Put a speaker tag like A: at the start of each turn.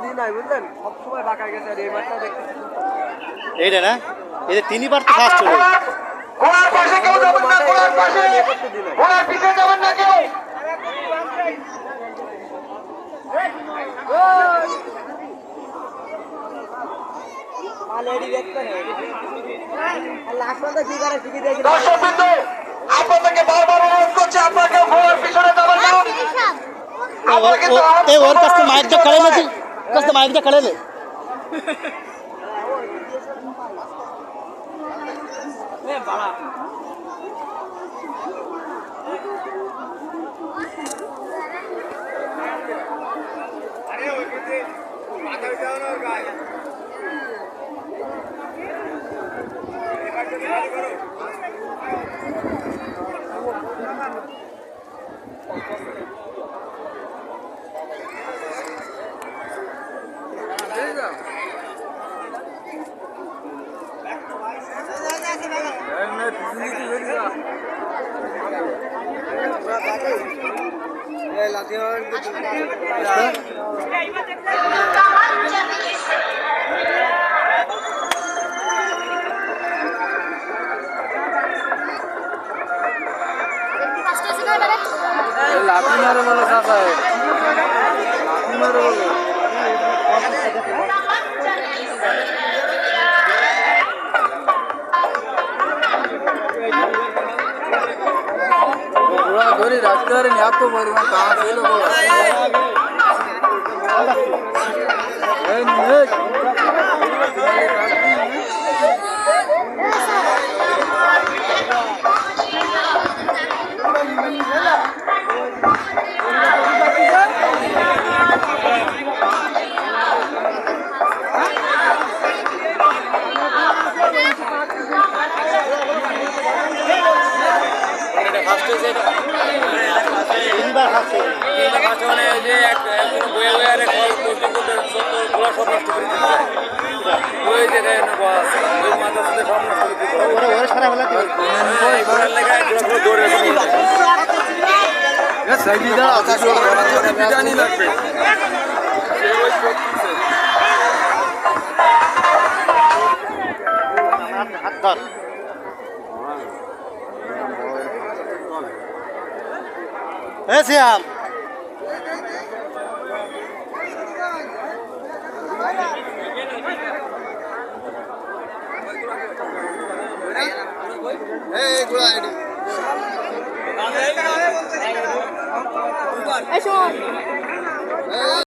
A: দিন নাই বুঝলেন, সবসময় বাঁকা গেছে। আর এই মাঠটা দেখতেছি
B: এইটা না, এই যে তিনবার তো ফার্স্ট হলো।
C: ঘোড়ার পাশে কেউ যাবেন না, ঘোড়ার পাশে, ঘোড়ার পিছে যাবেন না কেউ। দর্শকবৃন্দ, আপনাদেরকে বারবার অনুরোধ করছি, আপনাকে ঘোড়ার পিছনে যাবেন না।
B: ওর কাছ থেকে মাইকটা কাড়ে নে, কাছ থেকে মাইকটা কাড়ে নে।
A: লাঠি মারে বলো চাচা, লাঠি মারে বলো। ধরে রাখতে পারেন, এত পরিমাণ কাজ ছিল। শ্যাম